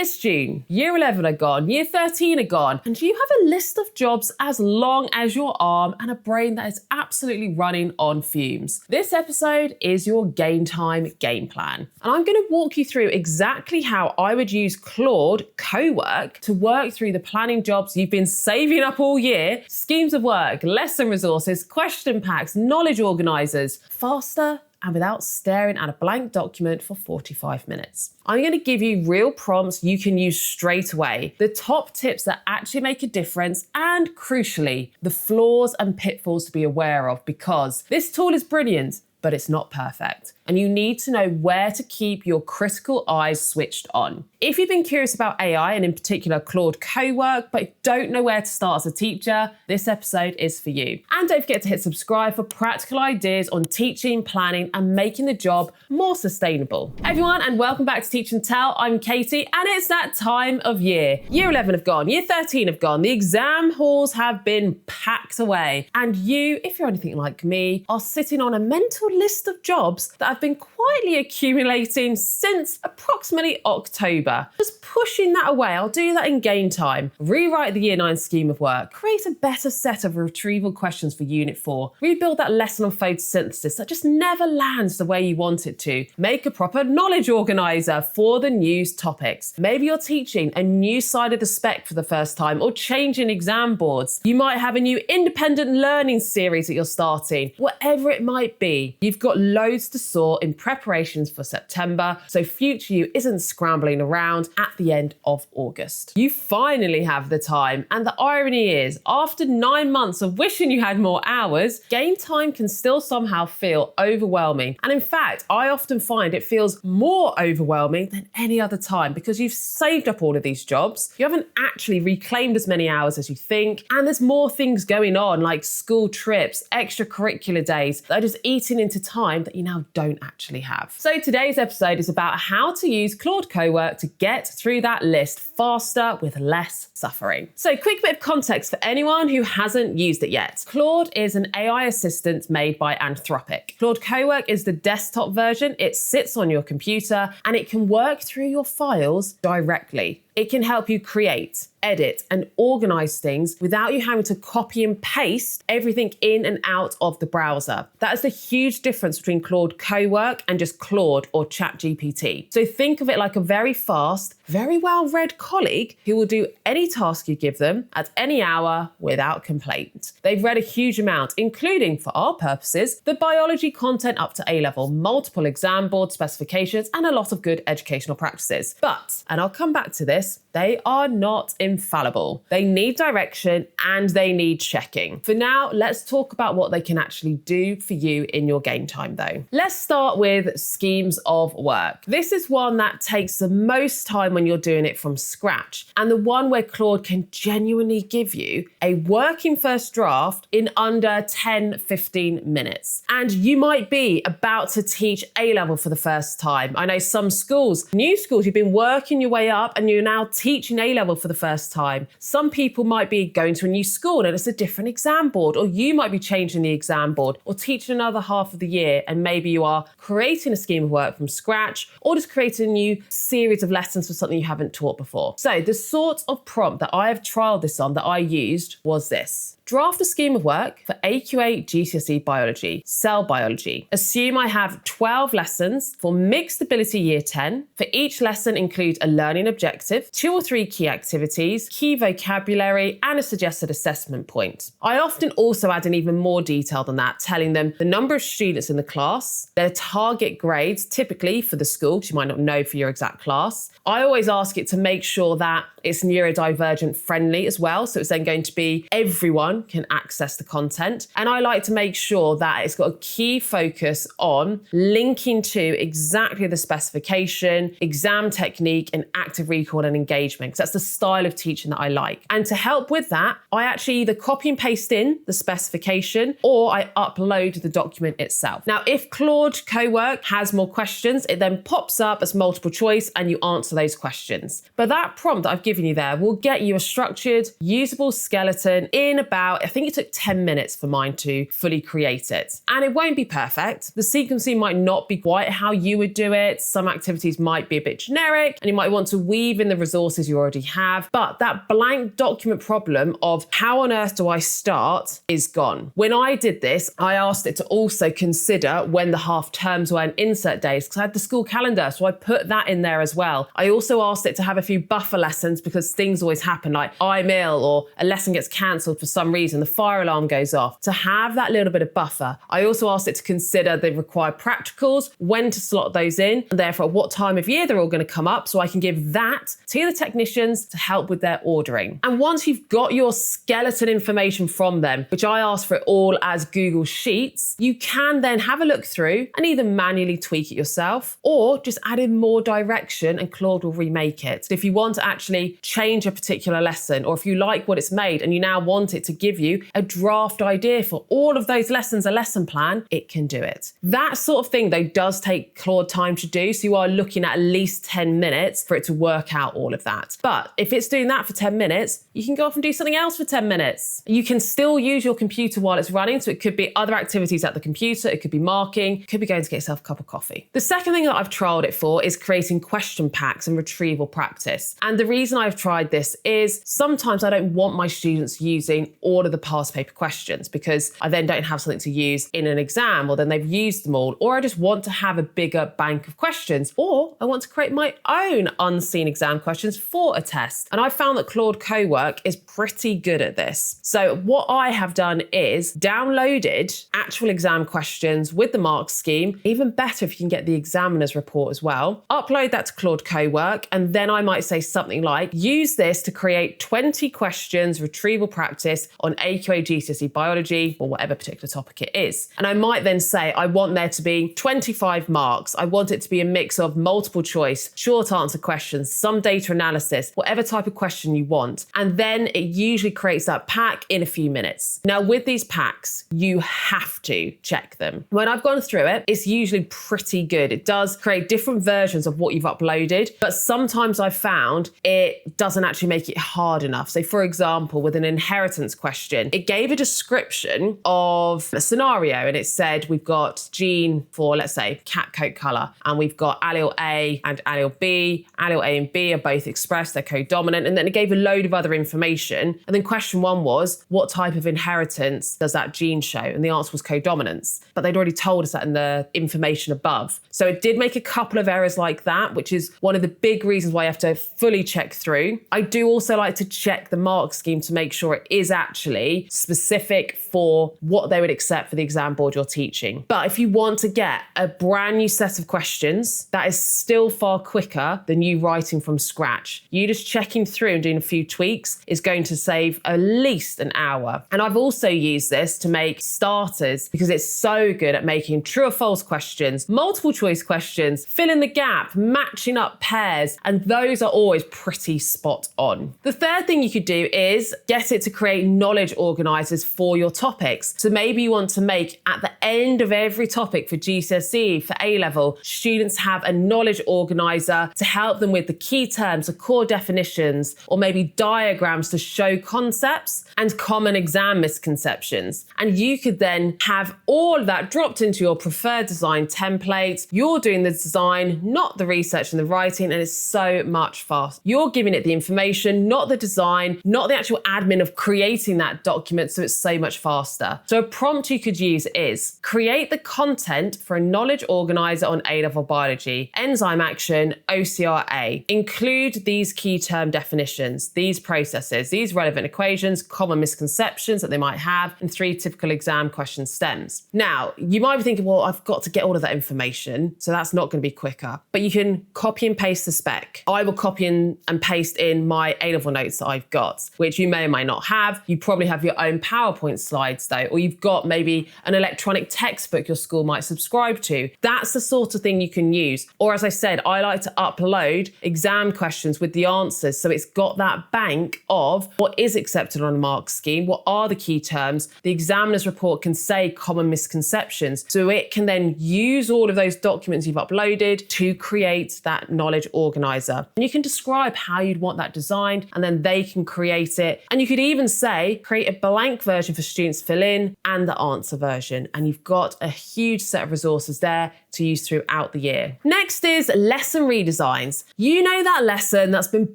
It's June, year 11 are gone, year 13 are gone, and you have a list of jobs as long as your arm and a brain that is absolutely running on fumes. This episode is your game time game plan. And I'm going to walk you through exactly how I would use Claude Cowork to work through the planning jobs you've been saving up all year, schemes of work, lesson resources, question packs, knowledge organisers, faster and without staring at a blank document for 45 minutes. I'm going to give you real prompts you can use straight away, the top tips that actually make a difference, and crucially, the flaws and pitfalls to be aware of, because this tool is brilliant, but it's not perfect. And you need to know where to keep your critical eyes switched on. If you've been curious about AI and in particular Claude Cowork, but don't know where to start as a teacher, this episode is for you. And don't forget to hit subscribe for practical ideas on teaching, planning, and making the job more sustainable. Hey everyone, and welcome back to Teach and Tell. I'm Katie, and it's that time of year. Year 11 have gone, year 13 have gone, the exam halls have been packed away. And you, if you're anything like me, are sitting on a mental list of jobs that have been quietly accumulating since approximately October. Just pushing that away. I'll do that in game time. Rewrite the year 9 scheme of work. Create a better set of retrieval questions for unit 4. Rebuild that lesson on photosynthesis that just never lands the way you want it to. Make a proper knowledge organizer for the news topics. Maybe you're teaching a new side of the spec for the first time or changing exam boards. You might have a new independent learning series that you're starting. Whatever it might be, you've got loads to sort in preparations for September, so future you isn't scrambling around at the end of August. You finally have the time, and the irony is, after 9 months of wishing you had more hours, game time can still somehow feel overwhelming. And in fact, I often find it feels more overwhelming than any other time because you've saved up all of these jobs, you haven't actually reclaimed as many hours as you think, and there's more things going on like school trips, extracurricular days that are just eating into time that you now don't actually have. So today's episode is about how to use Claude Cowork to get through that list faster with less suffering. So quick bit of context for anyone who hasn't used it yet. Claude is an AI assistant made by Anthropic. Claude Cowork is the desktop version. It sits on your computer and it can work through your files directly. It can help you create, edit, and organize things without you having to copy and paste everything in and out of the browser. That is the huge difference between Claude Cowork and just Claude or ChatGPT. So think of it like a very fast, very well-read colleague who will do any task you give them at any hour without complaint. They've read a huge amount, including, for our purposes, the biology content up to A-level, multiple exam board specifications, and a lot of good educational practices. But, and I'll come back to this, they are not infallible. They need direction and they need checking. For now, let's talk about what they can actually do for you in your game time though. Let's start with schemes of work. This is one that takes the most time when you're doing it from scratch, and the one where Claude can genuinely give you a working first draft in under 10-15 minutes. And you might be about to teach A-level for the first time. I know some schools, new schools, you've been working your way up and you're now teaching A-level for the first time. Some people might be going to a new school and it's a different exam board, or you might be changing the exam board or teaching another half of the year, and maybe you are creating a scheme of work from scratch or just creating a new series of lessons for something you haven't taught before. So the sort of prompt that I have trialed this on that I used was this. Draft a scheme of work for AQA GCSE biology, cell biology. Assume I have 12 lessons for mixed ability year 10. For each lesson include a learning objective, 2 or 3 key activities, key vocabulary, and a suggested assessment point. I often also add in even more detail than that, telling them the number of students in the class, their target grades, typically for the school, because you might not know for your exact class. I always ask it to make sure that it's neurodivergent friendly as well. So it's then going to be everyone can access the content. And I like to make sure that it's got a key focus on linking to exactly the specification, exam technique, and active recall and engagement, because that's the style of teaching that I like. And to help with that, I actually either copy and paste in the specification or I upload the document itself. Now, if Claude Cowork has more questions, it then pops up as multiple choice and you answer those questions. But that prompt that I've given you there will get you a structured, usable skeleton in about I think it took 10 minutes for mine to fully create it. And it won't be perfect. The sequencing might not be quite how you would do it. Some activities might be a bit generic and you might want to weave in the resources you already have. But that blank document problem of how on earth do I start is gone. When I did this, I asked it to also consider when the half terms were and insert days because I had the school calendar. So I put that in there as well. I also asked it to have a few buffer lessons because things always happen, like I'm ill or a lesson gets cancelled for some reason, the fire alarm goes off. To have that little bit of buffer, I also asked it to consider the required practicals, when to slot those in, and therefore at what time of year they're all going to come up so I can give that to the technicians to help with their ordering. And once you've got your skeleton information from them, which I asked for it all as Google Sheets, you can then have a look through and either manually tweak it yourself or just add in more direction and Claude will remake it. So if you want to actually change a particular lesson, or if you like what it's made and you now want it to give you a draft idea for all of those lessons, a lesson plan, it can do it. That sort of thing though does take Claude time to do. So you are looking at least 10 minutes for it to work out all of that. But if it's doing that for 10 minutes, you can go off and do something else for 10 minutes. You can still use your computer while it's running. So it could be other activities at the computer. It could be marking, it could be going to get yourself a cup of coffee. The second thing that I've trialed it for is creating question packs and retrieval practice. And the reason I've tried this is sometimes I don't want my students using all of the past paper questions because I then don't have something to use in an exam, or then they've used them all, or I just want to have a bigger bank of questions, or I want to create my own unseen exam questions for a test. And I found that Claude Cowork is pretty good at this. So what I have done is downloaded actual exam questions with the mark scheme. Even better if you can get the examiner's report as well. Upload that to Claude Cowork, and then I might say something like, use this to create 20 questions retrieval practice on AQA GCSE biology or whatever particular topic it is. And I might then say, I want there to be 25 marks. I want it to be a mix of multiple choice, short answer questions, some data analysis, whatever type of question you want. And then it usually creates that pack in a few minutes. Now with these packs, you have to check them. When I've gone through it, it's usually pretty good. It does create different versions of what you've uploaded, but sometimes I've found it doesn't actually make it hard enough. So for example, with an inheritance question, it gave a description of a scenario and it said we've got gene for, let's say, cat coat color, and we've got allele A and allele B. Allele A and B are both expressed, they're co-dominant, and then it gave a load of other information. And then question one was, what type of inheritance does that gene show? And the answer was co-dominance, but they'd already told us that in the information above. So it did make a couple of errors like that, which is one of the big reasons why you have to fully check through. I do also like to check the mark scheme to make sure it is actually specific for what they would accept for the exam board you're teaching. But if you want to get a brand new set of questions, that is still far quicker than you writing from scratch. You just checking through and doing a few tweaks is going to save at least an hour. And I've also used this to make starters because it's so good at making true or false questions, multiple choice questions, fill in the gap, matching up pairs, and those are always pretty spot on. The third thing you could do is get it to create knowledge organisers for your topics. So maybe you want to make at the end of every topic for GCSE, for A-level, students have a knowledge organiser to help them with the key terms, the core definitions, or maybe diagrams to show concepts and common exam misconceptions. And you could then have all of that dropped into your preferred design template. You're doing the design, not the research and the writing, and it's so much faster. You're giving it the information, not the design, not the actual admin of creating that document, so it's so much faster. So a prompt you could use is create the content for a knowledge organizer on A-level biology, enzyme action, OCRA. Include these key term definitions, these processes, these relevant equations, common misconceptions that they might have, and 3 typical exam question stems. Now, you might be thinking, well, I've got to get all of that information, so that's not going to be quicker. But you can copy and paste the spec. I will copy and paste in my A-level notes that I've got, which you may or may not have. You probably have your own PowerPoint slides though, or you've got maybe an electronic textbook your school might subscribe to. That's the sort of thing you can use. Or as I said, I like to upload exam questions with the answers. So it's got that bank of what is accepted on a mark scheme, what are the key terms. The examiner's report can say common misconceptions. So it can then use all of those documents you've uploaded to create that knowledge organizer. And you can describe how you'd want that designed, and then they can create it. And you could even say, way, create a blank version for students to fill in and the answer version. And you've got a huge set of resources there to use throughout the year. Next is lesson redesigns. You know that lesson that's been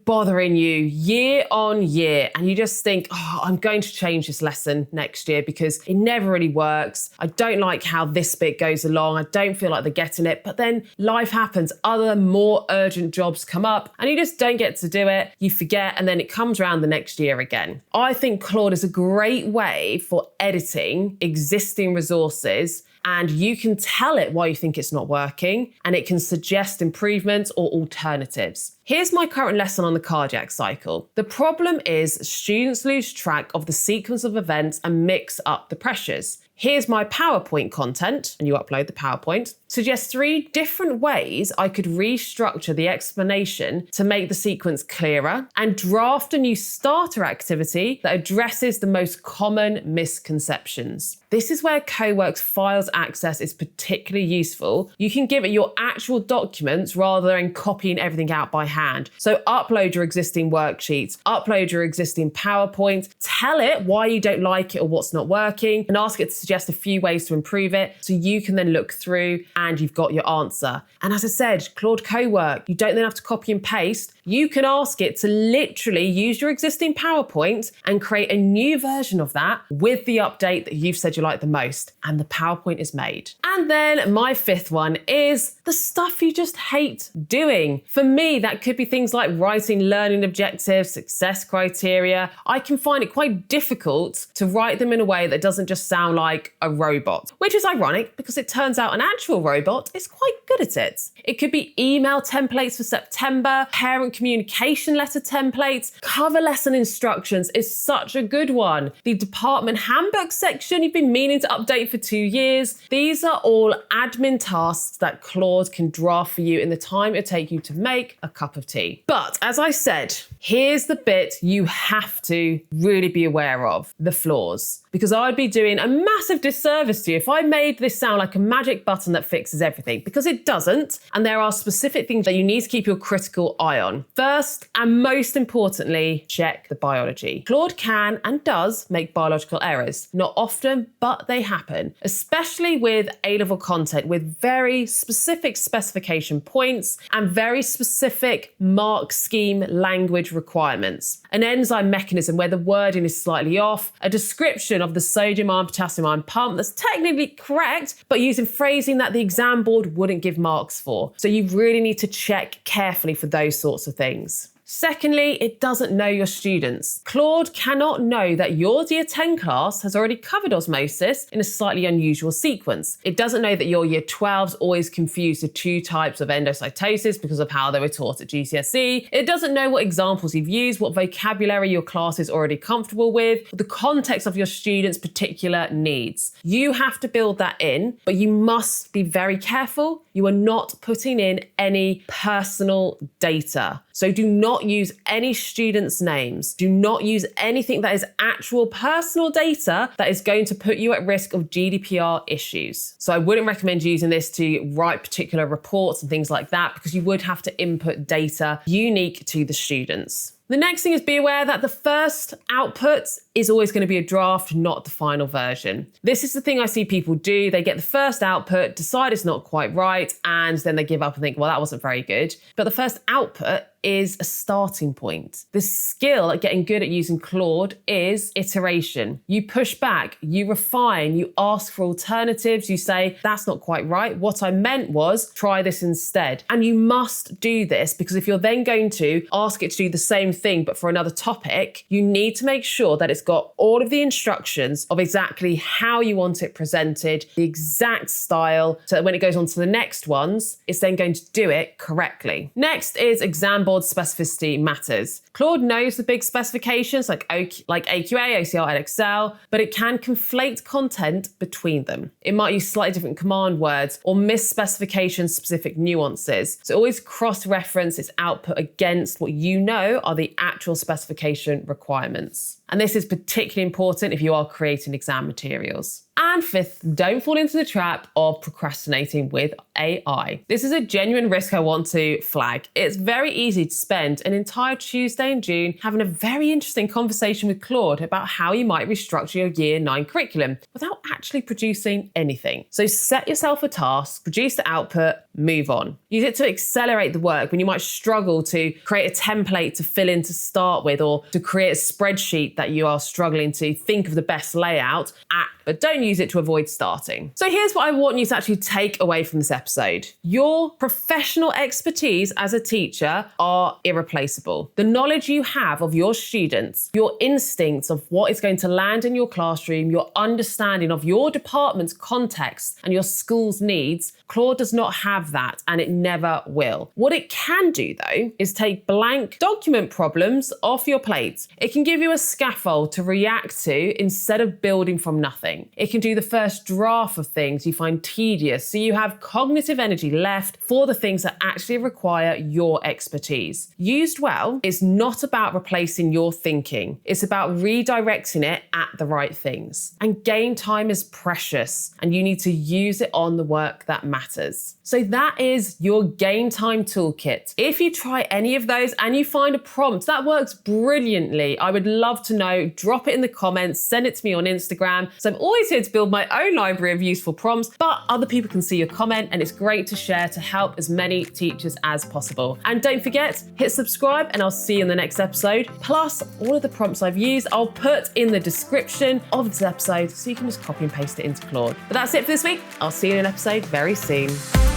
bothering you year on year, and you just think, oh, I'm going to change this lesson next year because it never really works. I don't like how this bit goes along. I don't feel like they're getting it. But then life happens. Other more urgent jobs come up and you just don't get to do it. You forget, and then it comes around the next year again. I think Claude is a great way for editing existing resources, and you can tell it why you think it's not working, and it can suggest improvements or alternatives. Here's my current lesson on the cardiac cycle. The problem is students lose track of the sequence of events and mix up the pressures. Here's my PowerPoint content, and you upload the PowerPoint. Suggest 3 different ways I could restructure the explanation to make the sequence clearer, and draft a new starter activity that addresses the most common misconceptions. This is where Cowork's files access is particularly useful. You can give it your actual documents rather than copying everything out by hand. So upload your existing worksheets, upload your existing PowerPoint, tell it why you don't like it or what's not working, and ask it to suggest a few ways to improve it so you can then look through and you've got your answer. And as I said, Claude Cowork, you don't then have to copy and paste. You can ask it to literally use your existing PowerPoint and create a new version of that with the update that you've said you like the most, and the PowerPoint is made. And then my 5th one is the stuff you just hate doing. For me, that could be things like writing learning objectives, success criteria. I can find it quite difficult to write them in a way that doesn't just sound like a robot, which is ironic because it turns out an actual robot is quite good at it. It could be email templates for September, parent communication letter templates, cover lesson instructions is such a good one. The department handbook section you've been meaning to update for 2 years. These are all admin tasks that Claude can draft for you in the time it'll take you to make a cup of tea. But as I said, here's the bit you have to really be aware of, the flaws. Because I'd be doing a massive disservice to you if I made this sound like a magic button that fixes everything, because it doesn't. And there are specific things that you need to keep your critical eye on. First, and most importantly, check the biology. Claude can and does make biological errors. Not often, but they happen, especially with A-level content with very specific specification points and very specific mark scheme language requirements. An enzyme mechanism where the wording is slightly off, a description of the sodium ion potassium ion pump that's technically correct, but using phrasing that the exam board wouldn't give marks for. So you really need to check carefully for those sorts of things. Secondly, it doesn't know your students. Claude cannot know that your Year 10 class has already covered osmosis in a slightly unusual sequence. It doesn't know that your Year 12's always confused the 2 types of endocytosis because of how they were taught at GCSE. It doesn't know what examples you've used, what vocabulary your class is already comfortable with, the context of your students' particular needs. You have to build that in, but you must be very careful. You are not putting in any personal data. So do not use any students' names. Do not use anything that is actual personal data that is going to put you at risk of GDPR issues. So I wouldn't recommend using this to write particular reports and things like that, because you would have to input data unique to the students. The next thing is be aware that the first output is always going to be a draft, not the final version. This is the thing I see people do. They get the first output, decide it's not quite right, and then they give up and think, well, that wasn't very good. But the first output is a starting point. The skill at getting good at using Claude is iteration. You push back, you refine, you ask for alternatives, you say, that's not quite right. What I meant was try this instead. And you must do this, because if you're then going to ask it to do the same thing but for another topic, you need to make sure that it's got all of the instructions of exactly how you want it presented, the exact style, so that when it goes on to the next ones, it's then going to do it correctly. Next is exam board specificity matters. Claude knows the big specifications like AQA, OCR, and Excel, but it can conflate content between them. It might use slightly different command words or miss specification-specific nuances. So always cross-reference its output against what you know are the actual specification requirements. And this is particularly important if you are creating exam materials. And fifth, don't fall into the trap of procrastinating with AI. This is a genuine risk I want to flag. It's very easy to spend an entire Tuesday in June having a very interesting conversation with Claude about how you might restructure your Year 9 curriculum without actually producing anything. So set yourself a task, produce the output, move on. Use it to accelerate the work when you might struggle to create a template to fill in to start with, or to create a spreadsheet that you are struggling to think of the best layout at, but don't use it to avoid starting. So here's what I want you to actually take away from this episode. Your professional expertise as a teacher are irreplaceable. The knowledge you have of your students, your instincts of what is going to land in your classroom, your understanding of your department's context and your school's needs, Claude does not have that, and it never will. What it can do, though, is take blank document problems off your plate. It can give you a scaffold to react to instead of building from nothing. It can do the first draft of things you find tedious, so you have cognitive energy left for the things that actually require your expertise. Used well, it's not about replacing your thinking. It's about redirecting it at the right things. And game time is precious, and you need to use it on the work that matters. So that is your game time toolkit. If you try any of those and you find a prompt that works brilliantly, I would love to know. Drop it in the comments, send it to me on Instagram. So I'm always here to build my own library of useful prompts, but other people can see your comment, and it's great to share to help as many teachers as possible. And don't forget, hit subscribe, and I'll see you in the next episode. Plus, all of the prompts I've used, I'll put in the description of this episode so you can just copy and paste it into Claude. But that's it for this week. I'll see you in an episode very soon.